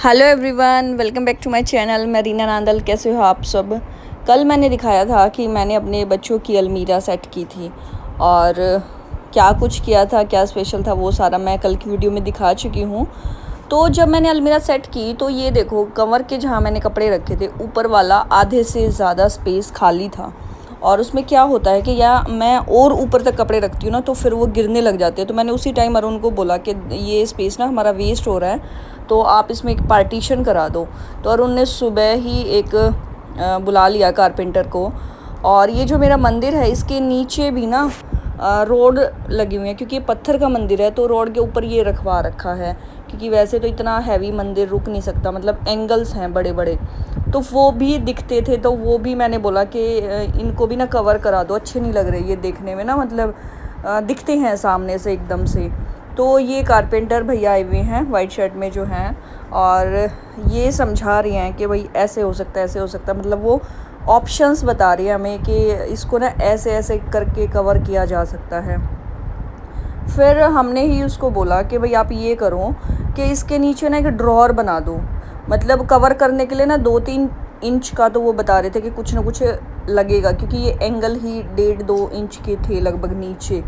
Hello everyone, welcome back to my channel. मैं रीना नांदल। कैसे हो आप सब। कल मैंने दिखाया था कि मैंने अपने बच्चों की अलमीरा सेट की थी और क्या कुछ किया था, क्या स्पेशल था, वो सारा मैं कल की वीडियो में दिखा चुकी हूँ। तो जब मैंने अलमीरा सेट की तो ये देखो, कमर के जहाँ मैंने कपड़े रखे थे ऊपर वाला आधे से ज़्यादा स्पेस खाली था। और उसमें क्या होता है कि या मैं और ऊपर तक कपड़े रखती हूँ ना तो फिर वो गिरने लग जाते हैं। तो मैंने उसी टाइम अरुण को बोला कि ये स्पेस ना हमारा वेस्ट हो रहा है, तो आप इसमें एक पार्टीशन करा दो। तो अरुण ने सुबह ही एक बुला लिया कारपेंटर को। और ये जो मेरा मंदिर है इसके नीचे भी ना रोड लगी हुई है, क्योंकि ये पत्थर का मंदिर है तो रोड के ऊपर ये रखवा रखा है। क्योंकि वैसे तो इतना हैवी मंदिर रुक नहीं सकता, मतलब एंगल्स हैं बड़े बड़े, तो वो भी दिखते थे। तो वो भी मैंने बोला कि इनको भी ना कवर करा दो, अच्छे नहीं लग रहे ये देखने में ना, मतलब दिखते हैं सामने से एकदम से। तो ये कारपेंटर भैया आए हुए हैं वाइट शर्ट में जो हैं, और ये समझा रही हैं कि भाई ऐसे हो सकता है, ऐसे हो सकता है, मतलब वो ऑप्शंस बता रही है हमें कि इसको ना ऐसे ऐसे करके कवर किया जा सकता है। फिर हमने ही उसको बोला कि भाई आप ये करो कि इसके नीचे ना एक ड्रॉर बना दो, मतलब कवर करने के लिए ना 2-3 इंच का। तो वो बता रहे थे कि कुछ ना कुछ लगेगा, क्योंकि ये एंगल ही 1.5-2 इंच के थे लगभग नीचे।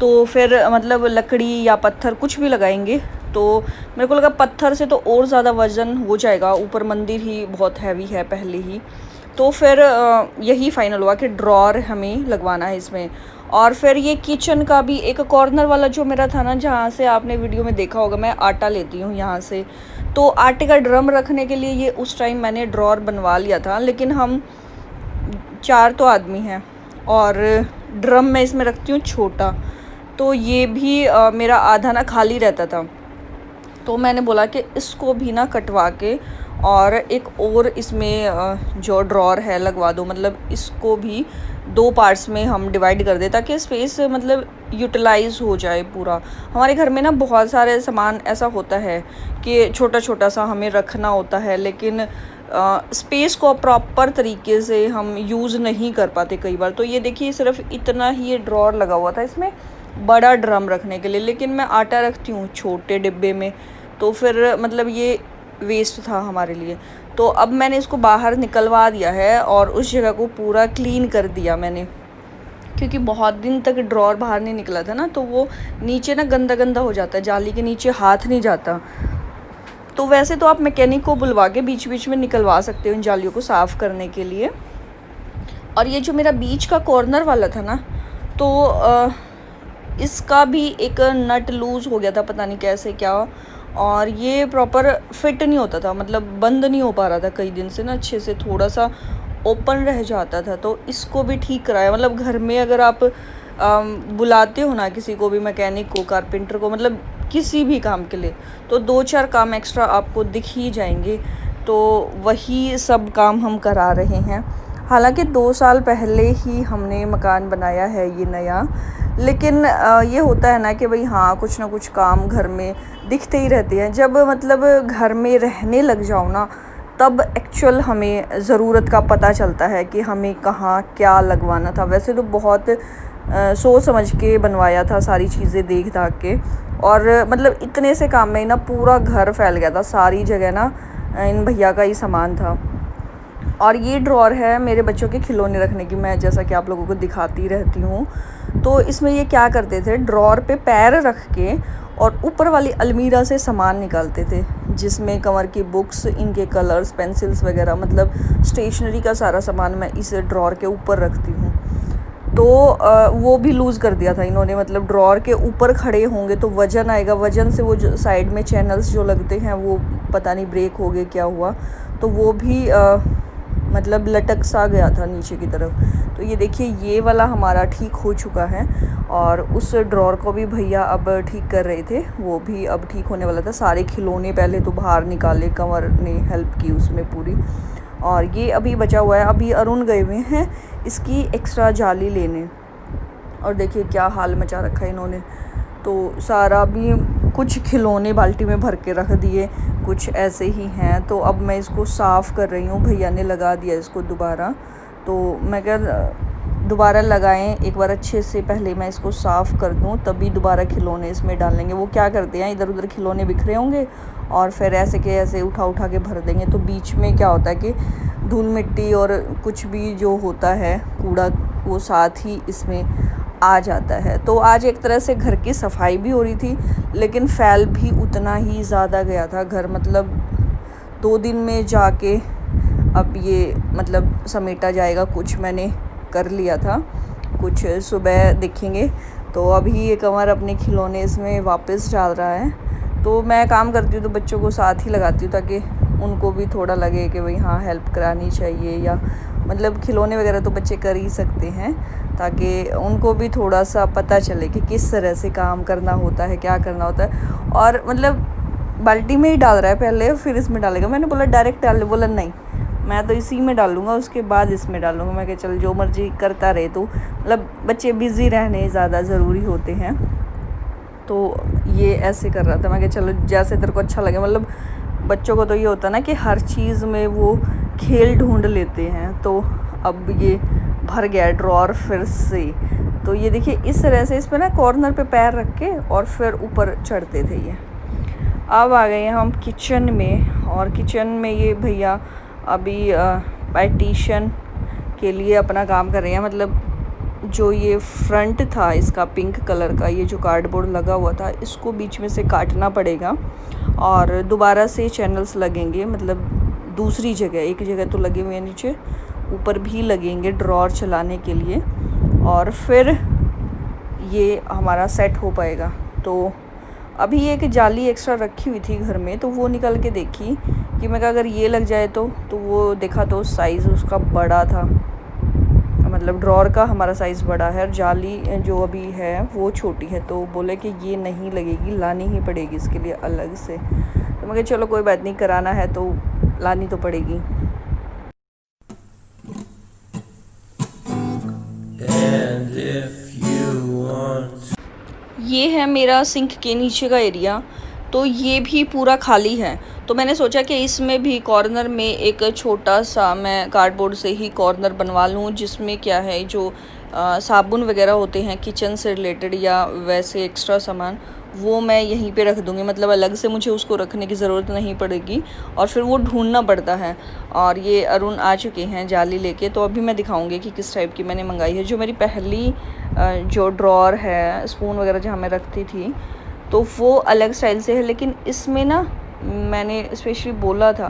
तो फिर मतलब लकड़ी या पत्थर कुछ भी लगाएंगे। तो मेरे को लगा पत्थर से तो और ज़्यादा वज़न हो जाएगा, ऊपर मंदिर ही बहुत हैवी है पहले ही। तो फिर यही फाइनल हुआ कि ड्रॉर हमें लगवाना है इसमें। और फिर ये किचन का भी एक कॉर्नर वाला जो मेरा था ना, जहाँ से आपने वीडियो में देखा होगा मैं आटा लेती हूँ यहाँ से, तो आटे का ड्रम रखने के लिए ये उस टाइम मैंने ड्रॉर बनवा लिया था। लेकिन हम 4 तो आदमी हैं और ड्रम मैं इसमें रखती हूँ छोटा, तो ये भी मेरा आधा ना खाली रहता था। तो मैंने बोला कि इसको भी ना कटवा के और एक और इसमें जो ड्रॉर है लगवा दो, मतलब इसको भी 2 पार्ट्स में हम डिवाइड कर दें ताकि स्पेस मतलब यूटिलाइज़ हो जाए पूरा। हमारे घर में ना बहुत सारे सामान ऐसा होता है कि छोटा छोटा सा हमें रखना होता है, लेकिन स्पेस को प्रॉपर तरीके से हम यूज़ नहीं कर पाते कई बार। तो ये देखिए, सिर्फ इतना ही ये ड्रॉर लगा हुआ था इसमें बड़ा ड्रम रखने के लिए, लेकिन मैं आटा रखती हूँ छोटे डिब्बे में, तो फिर मतलब ये वेस्ट था हमारे लिए। तो अब मैंने इसको बाहर निकलवा दिया है और उस जगह को पूरा क्लीन कर दिया मैंने, क्योंकि बहुत दिन तक ड्रॉर बाहर नहीं निकला था ना, तो वो नीचे ना गंदा गंदा हो जाता है, जाली के नीचे हाथ नहीं जाता। तो वैसे तो आप मैकेनिक को बुलवा के बीच बीच में निकलवा सकते हो इन जालियों को साफ़ करने के लिए। और ये जो मेरा बीच का कॉर्नर वाला था ना, तो इसका भी एक नट लूज़ हो गया था, पता नहीं कैसे क्या। और ये प्रॉपर फिट नहीं होता था, मतलब बंद नहीं हो पा रहा था कई दिन से ना अच्छे से, थोड़ा सा ओपन रह जाता था। तो इसको भी ठीक कराया। मतलब घर में अगर आप बुलाते हो ना किसी को भी, मैकेनिक को, कारपेंटर को, मतलब किसी भी काम के लिए, तो 2-4 काम एक्स्ट्रा आपको दिख ही जाएंगे। तो वही सब काम हम करा रहे हैं। हालांकि 2 साल पहले ही हमने मकान बनाया है ये नया, लेकिन ये होता है ना कि भाई हाँ, कुछ ना कुछ काम घर में दिखते ही रहते हैं। जब मतलब घर में रहने लग जाओ ना, तब एक्चुअल हमें ज़रूरत का पता चलता है कि हमें कहाँ क्या लगवाना था। वैसे तो बहुत सोच समझ के बनवाया था, सारी चीज़ें देख दाख के, और मतलब इतने से काम में ना पूरा घर फैल गया था, सारी जगह ना इन भैया का ही सामान था। और ये ड्रॉर है मेरे बच्चों के खिलौने रखने की, मैं जैसा कि आप लोगों को दिखाती रहती हूँ। तो इसमें ये क्या करते थे, ड्रॉर पे पैर रख के और ऊपर वाली अलमीरा से सामान निकालते थे, जिसमें कमर की बुक्स, इनके कलर्स, पेंसिल्स वगैरह, मतलब स्टेशनरी का सारा सामान मैं इस ड्रॉर के ऊपर रखती हूँ। तो वो भी लूज़ कर दिया था इन्होंने, मतलब ड्रॉर के ऊपर खड़े होंगे तो वज़न आएगा, वज़न से वो जो साइड में चैनल्स जो लगते हैं वो पता नहीं ब्रेक हो गए क्या हुआ, तो वो भी मतलब लटक सा गया था नीचे की तरफ। तो ये देखिए, ये वाला हमारा ठीक हो चुका है। और उस ड्रॉर को भी भैया अब ठीक कर रहे थे, वो भी अब ठीक होने वाला था। सारे खिलौने पहले तो बाहर निकाले, कंवर ने हेल्प की उसमें पूरी। और ये अभी बचा हुआ है, अभी अरुण गए हुए हैं इसकी एक्स्ट्रा जाली लेने। और देखिए क्या हाल मचा रखा है इन्होंने। तो सारा भी कुछ खिलौने बाल्टी में भर के रख दिए, कुछ ऐसे ही हैं। तो अब मैं इसको साफ़ कर रही हूँ, भैया ने लगा दिया इसको दोबारा। तो मैं क्या दोबारा लगाएं एक बार अच्छे से, पहले मैं इसको साफ़ कर दूं तभी दोबारा खिलौने इसमें डालेंगे। वो क्या करते हैं, इधर उधर खिलौने बिखरे होंगे और फिर ऐसे के ऐसे उठा उठा के भर देंगे, तो बीच में क्या होता है कि धूल मिट्टी और कुछ भी जो होता है कूड़ा वो साथ ही इसमें आ जाता है। तो आज एक तरह से घर की सफाई भी हो रही थी, लेकिन फैल भी उतना ही ज़्यादा गया था घर, मतलब 2 दिन में जाके अब ये मतलब समेटा जाएगा। कुछ मैंने कर लिया था, कुछ सुबह देखेंगे। तो अभी ये कमर अपने खिलौने इसमें वापस डाल रहा है। तो मैं काम करती हूँ तो बच्चों को साथ ही लगाती हूँ ताकि उनको भी थोड़ा लगे कि भाई हाँ हेल्प करानी चाहिए, या मतलब खिलौने वगैरह तो बच्चे कर ही सकते हैं, ताकि उनको भी थोड़ा सा पता चले कि किस तरह से काम करना होता है, क्या करना होता है। और मतलब बाल्टी में ही डाल रहा है पहले, फिर इसमें डालेगा। मैंने बोला डायरेक्ट डाल, बोला नहीं मैं तो इसी में डालूँगा उसके बाद इसमें डालूँगा। मैं कहा चल जो मर्ज़ी करता रहे, तो मतलब बच्चे बिज़ी रहने ज़्यादा ज़रूरी होते हैं। तो ये ऐसे कर रहा था, मैं कहा चलो जैसे तेरे को अच्छा लगे। मतलब बच्चों को तो ये होता है ना कि हर चीज़ में वो खेल ढूंढ लेते हैं। तो अब ये भर गया ड्रॉर फिर से। तो ये देखिए इस तरह से इसमें ना कॉर्नर पे पैर रख के और फिर ऊपर चढ़ते थे ये। अब आ गए हम किचन में, और किचन में ये भैया अभी पार्टीशन के लिए अपना काम कर रहे हैं। मतलब जो ये फ्रंट था इसका पिंक कलर का, ये जो कार्डबोर्ड लगा हुआ था इसको बीच में से काटना पड़ेगा और दोबारा से चैनल्स लगेंगे। मतलब दूसरी जगह, एक जगह तो लगे हुए हैं नीचे, ऊपर भी लगेंगे ड्रॉर चलाने के लिए, और फिर ये हमारा सेट हो पाएगा। तो अभी एक जाली एक्स्ट्रा रखी हुई थी घर में, तो वो निकल के देखी कि मैं कहा अगर ये लग जाए तो वो देखा तो साइज़ उसका बड़ा था, मतलब ड्रॉर का हमारा साइज़ बड़ा है और जाली जो अभी है वो छोटी है। तो बोले कि ये नहीं लगेगी, लानी ही पड़ेगी इसके लिए अलग से। तो मैं कहा चलो कोई बात नहीं, कराना है तो लानी तो पड़ेगी। ये है मेरा सिंक के नीचे का एरिया, तो ये भी पूरा खाली है। तो मैंने सोचा कि इसमें भी कॉर्नर में एक छोटा सा मैं कार्डबोर्ड से ही कॉर्नर बनवा लूँ, जिसमें क्या है जो साबुन वगैरह होते हैं किचन से रिलेटेड या वैसे एक्स्ट्रा सामान, वो मैं यहीं पे रख दूँगी। मतलब अलग से मुझे उसको रखने की ज़रूरत नहीं पड़ेगी और फिर वो ढूंढना पड़ता है। और ये अरुण आ चुके हैं जाली लेके, तो अभी मैं दिखाऊंगी कि किस टाइप की मैंने मंगाई है। जो मेरी पहली जो ड्रॉर है स्पून वगैरह जहाँ मैं रखती थी, तो वो अलग स्टाइल से है, लेकिन इसमें ना मैंने स्पेशली बोला था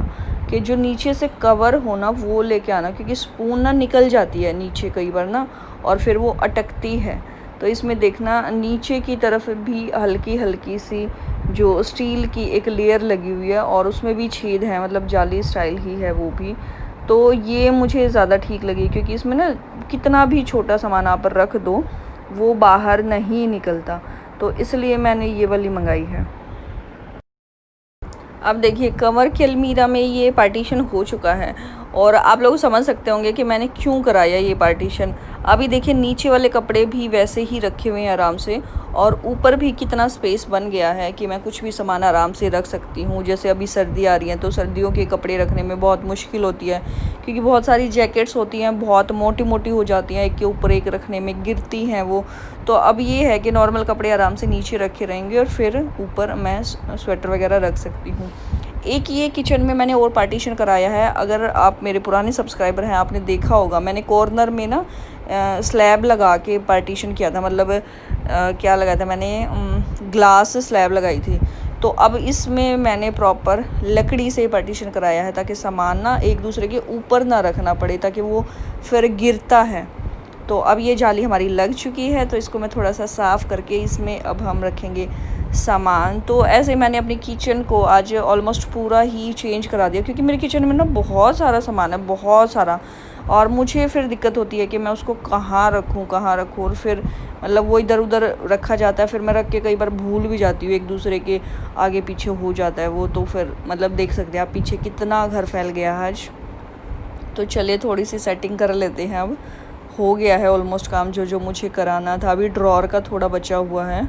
कि जो नीचे से कवर हो ना वो लेके आना, क्योंकि स्पून ना निकल जाती है नीचे कई बार ना और फिर वो अटकती है। तो इसमें देखना नीचे की तरफ भी हल्की हल्की सी जो स्टील की एक लेयर लगी हुई है और उसमें भी छेद है, मतलब जाली स्टाइल ही है वो भी। तो ये मुझे ज़्यादा ठीक लगी, क्योंकि इसमें ना कितना भी छोटा सामान आप रख दो वो बाहर नहीं निकलता, तो इसलिए मैंने ये वाली मंगाई है। अब देखिए कमर की अलमीरा में ये पार्टीशन हो चुका है और आप लोग समझ सकते होंगे कि मैंने क्यों कराया ये पार्टीशन। अभी देखिए नीचे वाले कपड़े भी वैसे ही रखे हुए हैं आराम से, और ऊपर भी कितना स्पेस बन गया है कि मैं कुछ भी सामान आराम से रख सकती हूँ। जैसे अभी सर्दी आ रही है तो सर्दियों के कपड़े रखने में बहुत मुश्किल होती है, क्योंकि बहुत सारी जैकेट्स होती हैं, बहुत मोटी मोटी हो जाती हैं, एक के ऊपर एक रखने में गिरती हैं वो। तो अब ये है कि नॉर्मल कपड़े आराम से नीचे रखे रहेंगे और फिर ऊपर मैं स्वेटर वगैरह रख सकती हूँ। एक ये किचन में मैंने और पार्टीशन कराया है। अगर आप मेरे पुराने सब्सक्राइबर हैं आपने देखा होगा मैंने कॉर्नर में ना स्लैब लगा के पार्टीशन किया था। मतलब क्या लगाया था मैंने, ग्लास स्लैब लगाई थी। तो अब इसमें मैंने प्रॉपर लकड़ी से पार्टीशन कराया है ताकि सामान ना एक दूसरे के ऊपर ना रखना पड़े, ताकि वो फिर गिरता है। तो अब ये जाली हमारी लग चुकी है, तो इसको मैं थोड़ा सा साफ़ करके इसमें अब हम रखेंगे सामान। तो ऐसे मैंने अपनी किचन को आज ऑलमोस्ट पूरा ही चेंज करा दिया, क्योंकि मेरे किचन में ना बहुत सारा सामान है, बहुत सारा। और मुझे फिर दिक्कत होती है कि मैं उसको कहाँ रखूँ कहाँ रखूँ, और फिर मतलब वो इधर उधर रखा जाता है, फिर मैं रख के कई बार भूल भी जाती हूँ, एक दूसरे के आगे पीछे हो जाता है वो। तो फिर मतलब देख सकते हैं आप पीछे कितना घर फैल गया है आज। तो चलिए थोड़ी सी सेटिंग कर लेते हैं। अब हो गया है ऑलमोस्ट काम जो जो मुझे कराना था, अभी ड्रॉर का थोड़ा बचा हुआ है।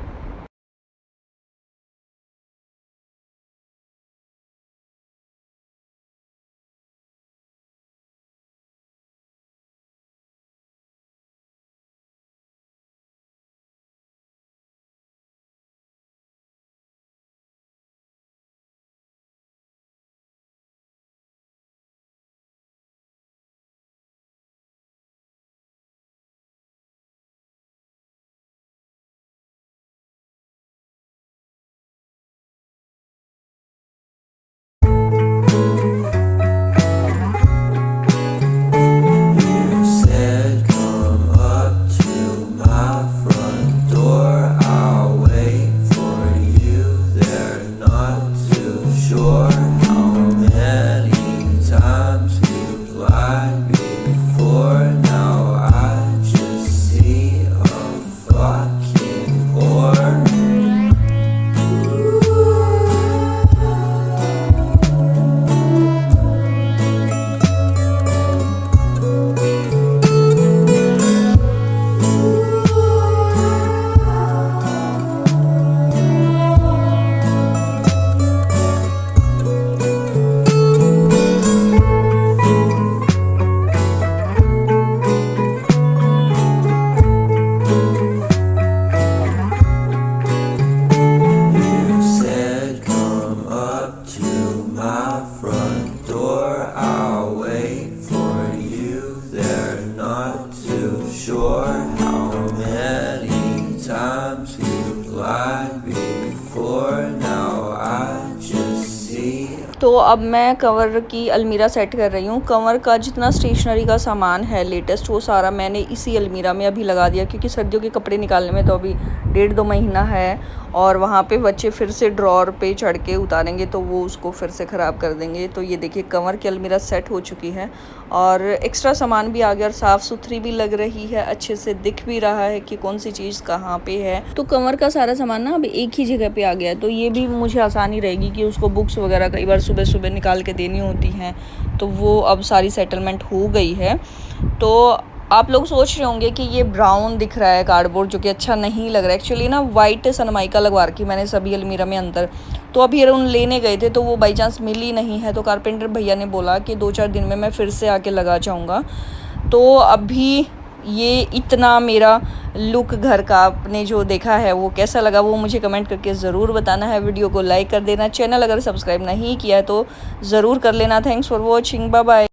my front door. I'll wait for you there, not too sure how many times you've lied before. Now I just see. तो अब मैं कंवर की अलमीरा सेट कर रही हूँ। कंवर का जितना स्टेशनरी का सामान है लेटेस्ट, वो सारा मैंने इसी अलमीरा में अभी लगा दिया, क्योंकि सर्दियों के कपड़े निकालने में तो अभी 1.5-2 महीना है और वहाँ पे बच्चे फिर से ड्रॉर पे चढ़ के उतारेंगे तो वो उसको फिर से ख़राब कर देंगे। तो ये देखिए कंवर की अलमीरा सेट हो चुकी है और एक्स्ट्रा सामान भी आ गया और साफ़ सुथरी भी लग रही है, अच्छे से दिख भी रहा है कि कौन सी चीज़ कहाँ पे है। तो कंवर का सारा सामान ना अब एक ही जगह पे आ गया है, तो ये भी मुझे आसानी रहेगी कि उसको बुक्स वगैरह कई बार सुबह सुबह निकाल के देनी होती हैं, तो वो अब सारी सेटलमेंट हो गई है। तो आप लोग सोच रहे होंगे कि ये ब्राउन दिख रहा है कार्डबोर्ड, जो कि अच्छा नहीं लग रहा है। एक्चुअली ना वाइट सनमाइका लगवा रखी मैंने सभी अलमीरा में अंदर। तो अभी उन लेने गए थे तो वो बाई चांस मिली नहीं है, तो कारपेंटर भैया ने बोला कि 2-4 दिन में मैं फिर से आके लगा जाऊँगा। तो अभी ये इतना मेरा लुक घर का आपने जो देखा है वो कैसा लगा वो मुझे कमेंट करके ज़रूर बताना है। वीडियो को लाइक कर देना, चैनल अगर सब्सक्राइब नहीं किया है तो ज़रूर कर लेना। Thanks for watching, bye bye.